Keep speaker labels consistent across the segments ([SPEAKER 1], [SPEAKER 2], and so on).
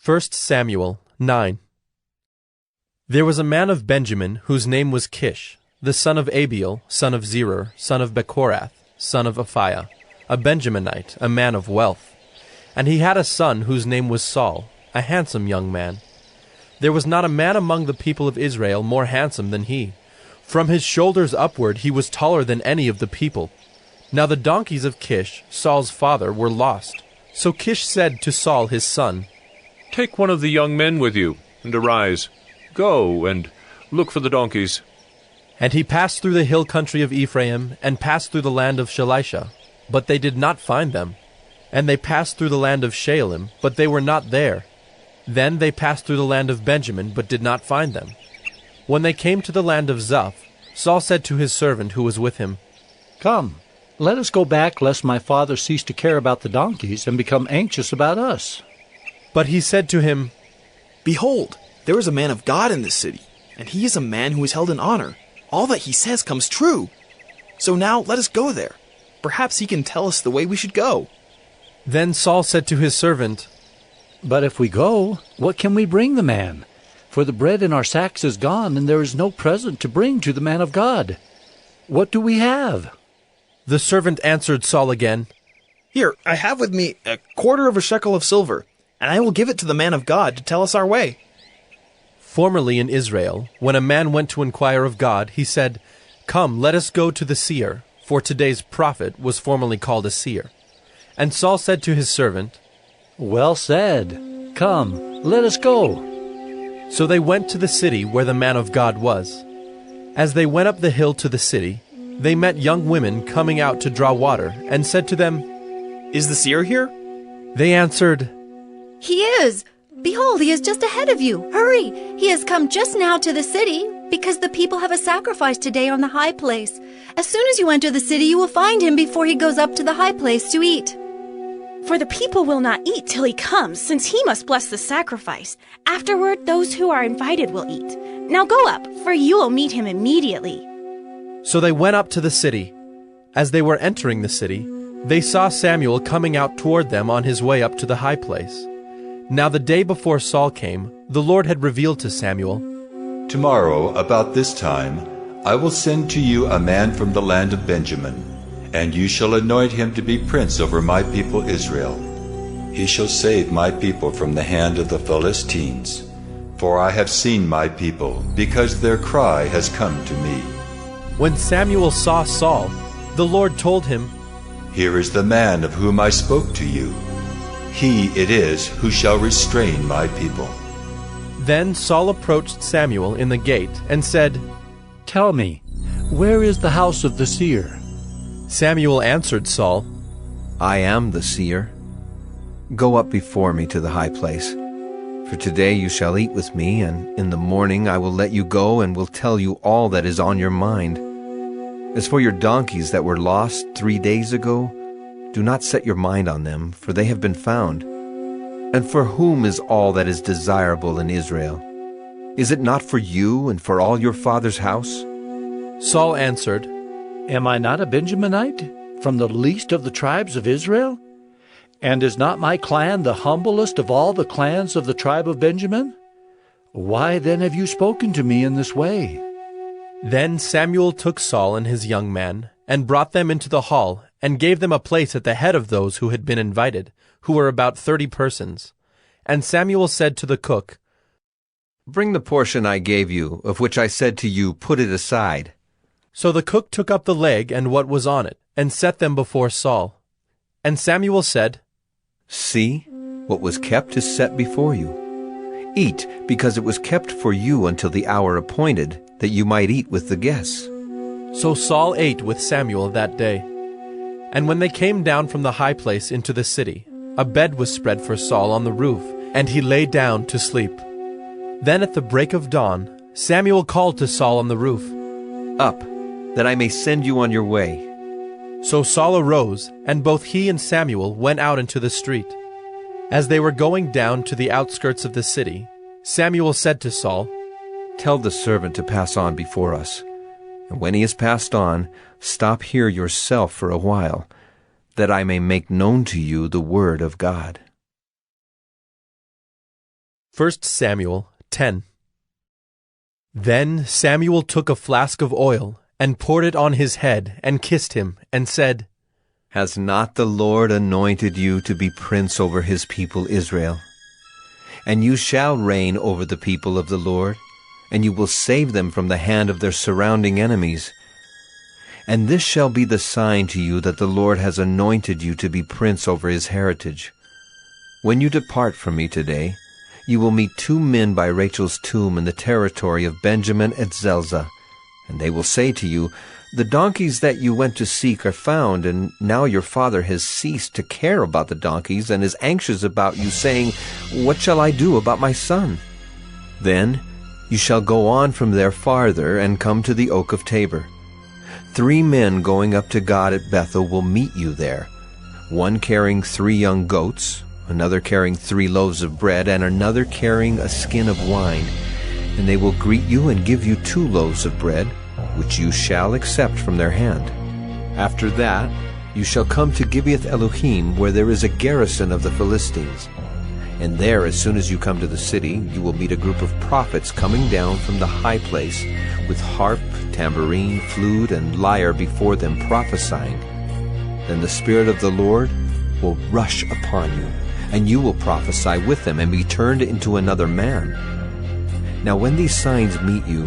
[SPEAKER 1] 1 Samuel 9. There was a man of Benjamin whose name was Kish, the son of Abiel, son of Zerah, son of Bechorath, son of Aphiah, a Benjaminite, a man of wealth. And he had a son whose name was Saul, a handsome young man. There was not a man among the people of Israel more handsome than he. From his shoulders upward he was taller than any of the people. Now the donkeys of Kish, Saul's father, were lost. So Kish said to Saul his son,
[SPEAKER 2] "Take one of the young men with you, and arise. Go and look for the donkeys."
[SPEAKER 1] And he passed through the hill country of Ephraim, and passed through the land of Shalisha, but they did not find them. And they passed through the land of Shaalim, but they were not there. Then they passed through the land of Benjamin, but did not find them. When they came to the land of Zuph, Saul said to his servant who was with him,
[SPEAKER 3] "Come, let us go back, lest my father cease to care about the donkeys and become anxious about us."
[SPEAKER 1] But he said to him,
[SPEAKER 4] "Behold, there is a man of God in this city, and he is a man who is held in honor. All that he says comes true. So now let us go there. Perhaps he can tell us the way we should go."
[SPEAKER 1] Then Saul said to his servant,
[SPEAKER 3] "But if we go, what can we bring the man? For the bread in our sacks is gone, and there is no present to bring to the man of God. What do we have?"
[SPEAKER 1] The servant answered Saul again,
[SPEAKER 4] "Here, I have with me a quarter of a shekel of silver, and I will give it to the man of God to tell us our way."
[SPEAKER 1] Formerly in Israel, when a man went to inquire of God, he said, "Come, let us go to the seer," for today's prophet was formerly called a seer. And Saul said to his servant,
[SPEAKER 3] "Well said. Come, let us go."
[SPEAKER 1] So they went to the city where the man of God was. As they went up the hill to the city, they met young women coming out to draw water, and said to them,
[SPEAKER 4] "Is the seer here?"
[SPEAKER 1] They answered,
[SPEAKER 5] "He is. Behold, he is just ahead of you. Hurry, he has come just now to the city, because the people have a sacrifice today on the high place. As soon as you enter the city, you will find him before he goes up to the high place to eat."
[SPEAKER 6] For the people will not eat till he comes, since he must bless the sacrifice. Afterward, those who are invited will eat. Now go up, for you will meet him immediately.
[SPEAKER 1] So they went up to the city. As they were entering the city, they saw Samuel coming out toward them on his way up to the high place. Now the day before Saul came, the Lord had revealed to Samuel,
[SPEAKER 7] "Tomorrow, about this time, I will send to you a man from the land of Benjamin, and you shall anoint him to be prince over my people Israel. He shall save my people from the hand of the Philistines. For I have seen my people, because their cry has come to me."
[SPEAKER 1] When Samuel saw Saul, the Lord told him,
[SPEAKER 7] "Here is the man of whom I spoke to you. He it is who shall restrain my people."
[SPEAKER 1] Then Saul approached Samuel in the gate and said,
[SPEAKER 3] "Tell me, where is the house of the seer?"
[SPEAKER 1] Samuel answered Saul,
[SPEAKER 8] "I am the seer. Go up before me to the high place. For today you shall eat with me, and in the morning I will let you go and will tell you all that is on your mind. As for your donkeys that were lost 3 days ago, do not set your mind on them, for they have been found. And for whom is all that is desirable in Israel? Is it not for you and for all your father's house?"
[SPEAKER 1] Saul answered,
[SPEAKER 3] "Am I not a Benjaminite, from the least of the tribes of Israel? And is not my clan the humblest of all the clans of the tribe of Benjamin? Why then have you spoken to me in this way?"
[SPEAKER 1] Then Samuel took Saul and his young man, and brought them into the hall, and gave them a place at the head of those who had been invited, who were about 30 persons. And Samuel said to the cook,
[SPEAKER 8] "Bring the portion I gave you, of which I said to you, put it aside."
[SPEAKER 1] So the cook took up the leg and what was on it, and set them before Saul. And Samuel said,
[SPEAKER 8] "See, what was kept is set before you. Eat, because it was kept for you until the hour appointed, that you might eat with the guests."
[SPEAKER 1] So Saul ate with Samuel that day. And when they came down from the high place into the city, a bed was spread for Saul on the roof, and he lay down to sleep. Then at the break of dawn, Samuel called to Saul on the roof,
[SPEAKER 8] "Up, that I may send you on your way."
[SPEAKER 1] So Saul arose, and both he and Samuel went out into the street. As they were going down to the outskirts of the city, Samuel said to Saul,
[SPEAKER 8] "Tell the servant to pass on before us. And when he has passed on, stop here yourself for a while, that I may make known to you the word of God."
[SPEAKER 1] 1 Samuel 10. Then Samuel took a flask of oil, and poured it on his head, and kissed him, and said,
[SPEAKER 8] Has not the Lord anointed you to be prince over his people Israel? And you shall reign over the people of the Lord, and you will save them from the hand of their surrounding enemies. And this shall be the sign to you that the Lord has anointed you to be prince over his heritage. When you depart from me today, you will meet 2 men by Rachel's tomb in the territory of Benjamin at Zelzah. And they will say to you, The donkeys that you went to seek are found, and now your father has ceased to care about the donkeys and is anxious about you, saying, What shall I do about my son? Then you shall go on from there farther and come to the oak of Tabor. 3 men going up to God at Bethel will meet you there, one carrying 3 young goats, another carrying 3 loaves of bread, and another carrying a skin of wine. And they will greet you and give you 2 loaves of bread, which you shall accept from their hand. After that you shall come to Gibeath Elohim, where there is a garrison of the Philistines. And there, as soon as you come to the city, you will meet a group of prophets coming down from the high place, with harp, tambourine, flute, and lyre before them, prophesying. Then the Spirit of the Lord will rush upon you, and you will prophesy with them and be turned into another man. Now when these signs meet you,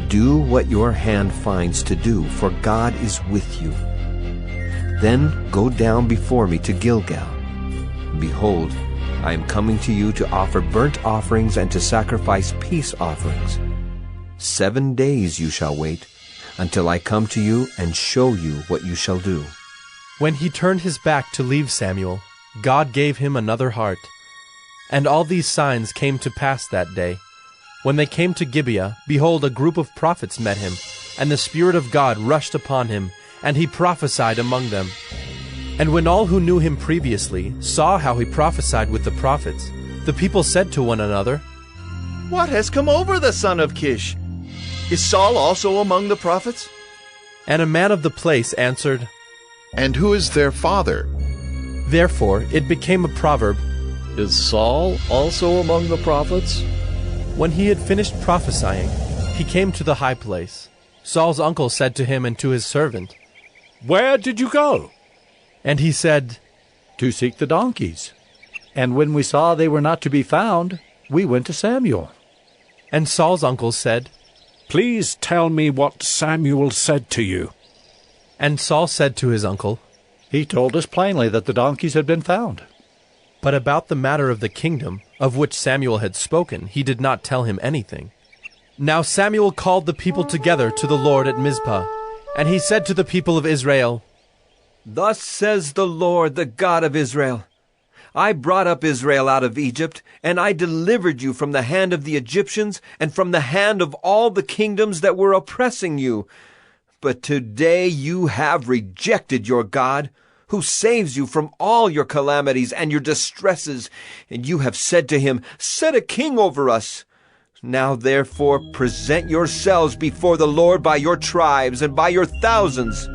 [SPEAKER 8] do what your hand finds to do, for God is with you. Then go down before me to Gilgal. Behold, I am coming to you to offer burnt offerings and to sacrifice peace offerings. 7 days you shall wait, until I come to you and show you what you shall do.
[SPEAKER 1] When he turned his back to leave Samuel, God gave him another heart. And all these signs came to pass that day. When they came to Gibeah, behold, a group of prophets met him, and the Spirit of God rushed upon him, and he prophesied among them. And when all who knew him previously saw how he prophesied with the prophets, the people said to one another,
[SPEAKER 9] What has come over the son of Kish? Is Saul also among the prophets?
[SPEAKER 1] And a man of the place answered,
[SPEAKER 10] And who is their father?
[SPEAKER 1] Therefore it became a proverb,
[SPEAKER 11] Is Saul also among the prophets?
[SPEAKER 1] When he had finished prophesying, he came to the high place. Saul's uncle said to him and to his servant,
[SPEAKER 2] Where did you go?
[SPEAKER 1] And he said,
[SPEAKER 3] To seek the donkeys. And when we saw they were not to be found, we went to Samuel.
[SPEAKER 1] And Saul's uncle said,
[SPEAKER 2] Please tell me what Samuel said to you.
[SPEAKER 1] And Saul said to his uncle,
[SPEAKER 3] He told us plainly that the donkeys had been found.
[SPEAKER 1] But about the matter of the kingdom, of which Samuel had spoken, he did not tell him anything. Now Samuel called the people together to the Lord at Mizpah, and he said to the people of Israel,
[SPEAKER 8] Thus says the Lord, the God of Israel, I brought up Israel out of Egypt, and I delivered you from the hand of the Egyptians and from the hand of all the kingdoms that were oppressing you. But today you have rejected your God, who saves you from all your calamities and your distresses, and you have said to him, Set a king over us. Now therefore present yourselves before the Lord by your tribes and by your thousands.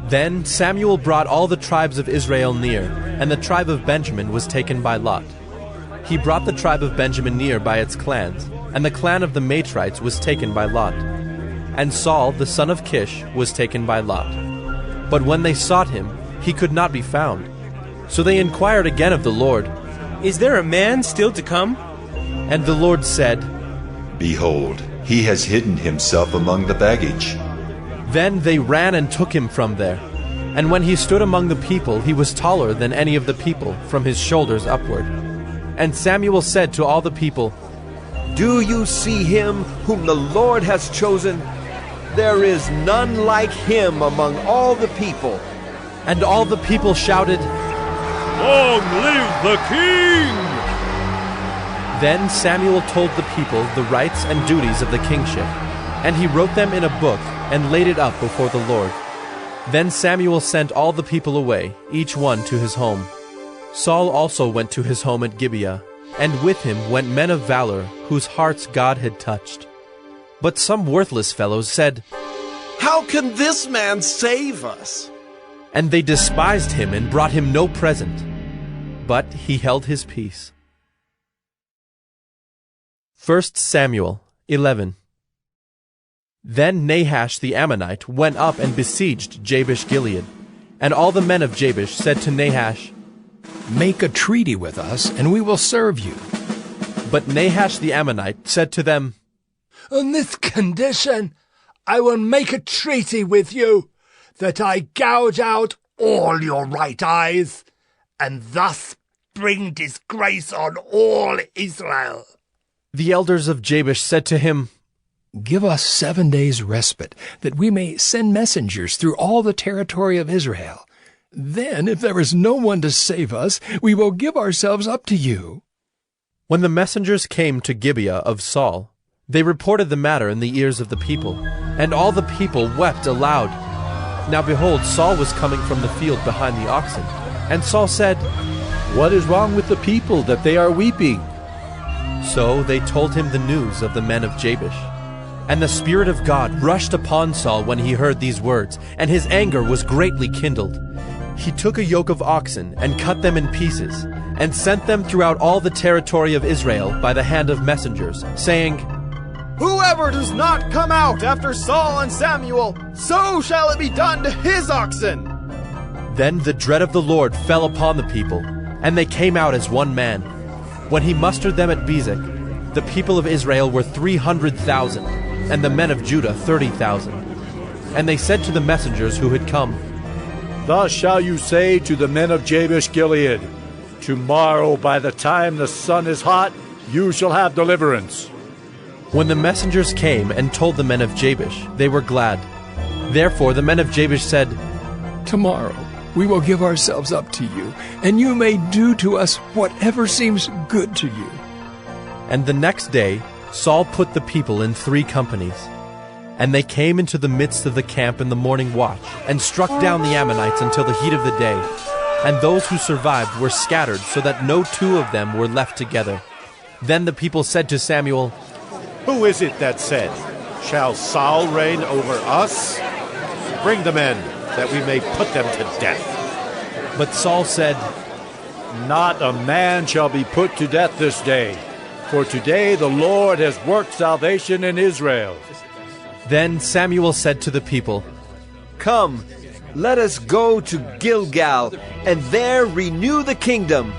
[SPEAKER 1] Then Samuel brought all the tribes of Israel near, and the tribe of Benjamin was taken by lot. He brought the tribe of Benjamin near by its clans, and the clan of the Matrites was taken by lot. And Saul, the son of Kish, was taken by lot. But when they sought him, he could not be found. So they inquired again of the Lord,
[SPEAKER 12] Is there a man still to come?
[SPEAKER 1] And the Lord said,
[SPEAKER 7] Behold, he has hidden himself among the baggage.
[SPEAKER 1] Then they ran and took him from there. And when he stood among the people, he was taller than any of the people, from his shoulders upward. And Samuel said to all the people,
[SPEAKER 8] Do you see him whom the Lord has chosen? There is none like him among all the people.
[SPEAKER 1] And all the people shouted,
[SPEAKER 2] Long live the king!
[SPEAKER 1] Then Samuel told the people the rights and duties of the kingship, and he wrote them in a book and laid it up before the Lord. Then Samuel sent all the people away, each one to his home. Saul also went to his home at Gibeah, and with him went men of valor, whose hearts God had touched. But some worthless fellows said,
[SPEAKER 9] How can this man save us?
[SPEAKER 1] And they despised him and brought him no present. But he held his peace. 1 Samuel 11. Then Nahash the Ammonite went up and besieged Jabesh-Gilead. And all the men of Jabesh said to Nahash,
[SPEAKER 13] "Make a treaty with us, and we will serve you."
[SPEAKER 1] But Nahash the Ammonite said to them,
[SPEAKER 14] "On this condition, I will make a treaty with you, that I gouge out all your right eyes, and thus bring disgrace on all Israel."
[SPEAKER 1] The elders of Jabesh said to him,
[SPEAKER 13] "Give us 7 days' respite, that we may send messengers through all the territory of Israel. Then, if there is no one to save us, we will give ourselves up to you."
[SPEAKER 1] When the messengers came to Gibeah of Saul, they reported the matter in the ears of the people, and all the people wept aloud. Now behold, Saul was coming from the field behind the oxen. And Saul said,
[SPEAKER 3] "What is wrong with the people that they are weeping?"
[SPEAKER 1] So they told him the news of the men of Jabesh. And the Spirit of God rushed upon Saul when he heard these words, and his anger was greatly kindled. He took a yoke of oxen and cut them in pieces, and sent them throughout all the territory of Israel by the hand of messengers, saying,
[SPEAKER 4] "Whoever does not come out after Saul and Samuel, so shall it be done to his oxen."
[SPEAKER 1] Then the dread of the Lord fell upon the people, and they came out as one man. When he mustered them at Bezek, the people of Israel were 300,000, and the men of Judah 30,000. And they said to the messengers who had come,
[SPEAKER 3] "Thus shall you say to the men of Jabesh-Gilead, Tomorrow by the time the sun is hot, you shall have deliverance."
[SPEAKER 1] When the messengers came and told the men of Jabesh, they were glad. Therefore the men of Jabesh said,
[SPEAKER 13] "Tomorrow we will give ourselves up to you, and you may do to us whatever seems good to you."
[SPEAKER 1] And the next day Saul put the people in 3 companies. And they came into the midst of the camp in the morning watch, and struck down the Ammonites until the heat of the day. And those who survived were scattered, so that no 2 of them were left together. Then the people said to Samuel,
[SPEAKER 9] "Who is it that said, 'Shall Saul reign over us?' Bring the men, that we may put them to death."
[SPEAKER 1] But Saul said,
[SPEAKER 3] "Not a man shall be put to death this day, for today the Lord has worked salvation in Israel."
[SPEAKER 1] Then Samuel said to the people,
[SPEAKER 8] Come, let us go to Gilgal, and there renew the kingdom.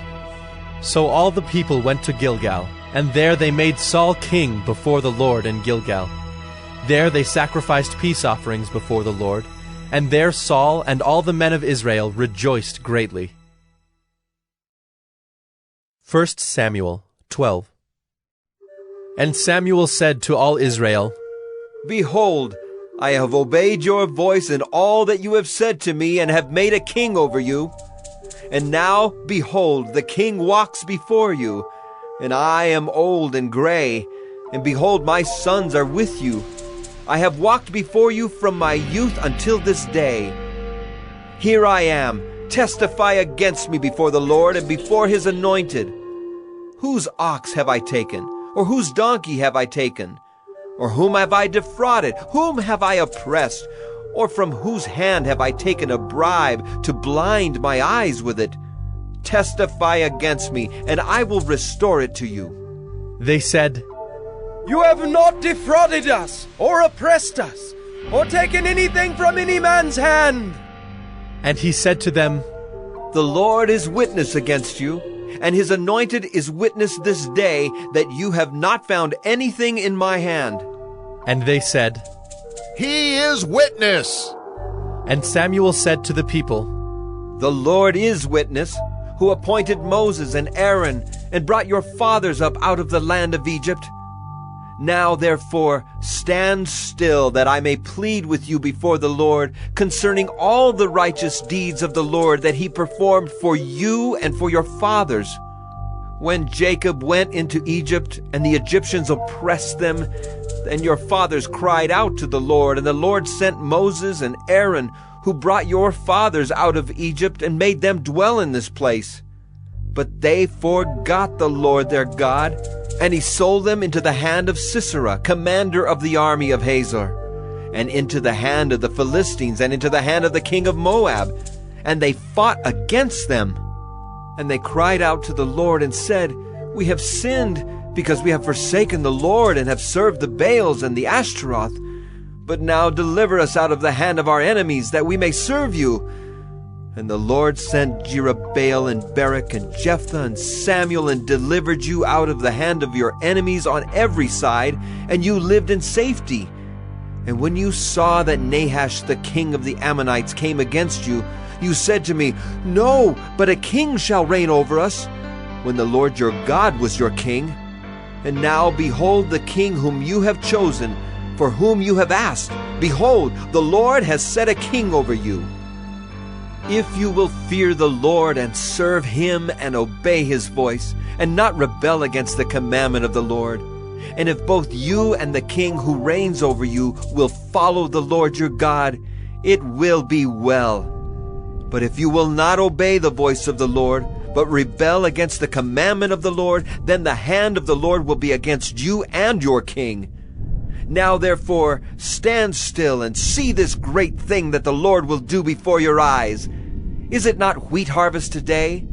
[SPEAKER 1] So all the people went to Gilgal, and there they made Saul king before the Lord in Gilgal. There they sacrificed peace offerings before the Lord, and there Saul and all the men of Israel rejoiced greatly. 1 Samuel 12. And Samuel said to all Israel,
[SPEAKER 8] Behold, I have obeyed your voice in all that you have said to me, and have made a king over you. And now, behold, the king walks before you, and I am old and gray, and behold, my sons are with you. I have walked before you from my youth until this day. Here I am, testify against me before the Lord and before his anointed. Whose ox have I taken, or whose donkey have I taken? Or whom have I defrauded? Whom have I oppressed? Or from whose hand have I taken a bribe to blind my eyes with it? Testify against me, and I will restore it to you.
[SPEAKER 1] They said,
[SPEAKER 12] You have not defrauded us, or oppressed us, or taken anything from any man's hand.
[SPEAKER 1] And he said to them,
[SPEAKER 8] The Lord is witness against you, and his anointed is witness this day that you have not found anything in my hand.
[SPEAKER 1] And they said,
[SPEAKER 10] He is witness.
[SPEAKER 1] And Samuel said to the people,
[SPEAKER 8] The Lord is witness, who appointed Moses and Aaron, and brought your fathers up out of the land of Egypt. Now therefore stand still, that I may plead with you before the Lord concerning all the righteous deeds of the Lord that he performed for you and for your fathers. When Jacob went into Egypt, and the Egyptians oppressed them, then your fathers cried out to the Lord, and the Lord sent Moses and Aaron, who brought your fathers out of Egypt and made them dwell in this place. But they forgot the Lord their God, and he sold them into the hand of Sisera, commander of the army of Hazor, and into the hand of the Philistines, and into the hand of the king of Moab. And they fought against them. And they cried out to the Lord and said, We have sinned because we have forsaken the Lord and have served the Baals and the Ashtaroth. But now deliver us out of the hand of our enemies, that we may serve you." And the Lord sent Jerubbaal and Barak and Jephthah and Samuel and delivered you out of the hand of your enemies on every side, and you lived in safety. And when you saw that Nahash the king of the Ammonites came against you, you said to me, "No, but a king shall reign over us," when the Lord your God was your king. And now behold the king whom you have chosen, for whom you have asked. Behold, the Lord has set a king over you. If you will fear the Lord and serve him and obey his voice, and not rebel against the commandment of the Lord, and if both you and the king who reigns over you will follow the Lord your God, it will be well. But if you will not obey the voice of the Lord, but rebel against the commandment of the Lord, then the hand of the Lord will be against you and your king. Now therefore stand still and see this great thing that the Lord will do before your eyes. Is it not wheat harvest today?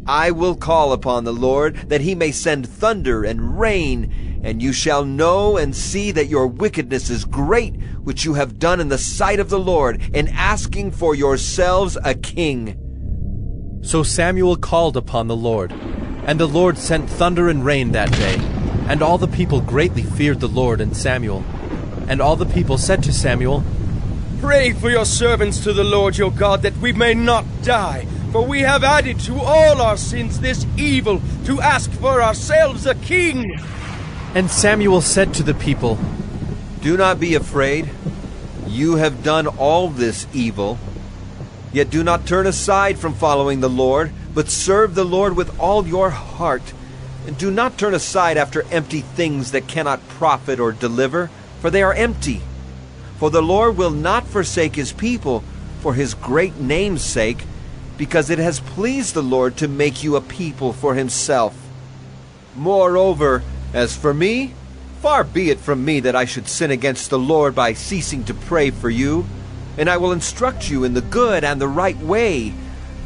[SPEAKER 8] I will call upon the Lord, that he may send thunder and rain, and you shall know and see that your wickedness is great, which you have done in the sight of the Lord, in asking for yourselves a king.
[SPEAKER 1] So Samuel called upon the Lord, and the Lord sent thunder and rain that day. And all the people greatly feared the Lord and Samuel. And all the people said to Samuel,
[SPEAKER 12] "Pray for your servants to the Lord your God, that we may not die. For we have added to all our sins this evil, to ask for ourselves a king."
[SPEAKER 1] And Samuel said to the people,
[SPEAKER 8] "Do not be afraid. You have done all this evil. Yet do not turn aside from following the Lord, but serve the Lord with all your heart. And do not turn aside after empty things that cannot profit or deliver, for they are empty. For the Lord will not forsake his people for his great name's sake, because it has pleased the Lord to make you a people for himself. Moreover, as for me, far be it from me that I should sin against the Lord by ceasing to pray for you, and I will instruct you in the good and the right way.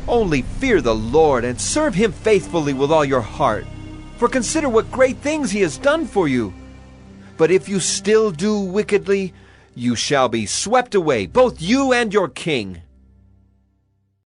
[SPEAKER 8] Only fear the Lord and serve him faithfully with all your heart. For consider what great things he has done for you. But if you still do wickedly, you shall be swept away, both you and your king."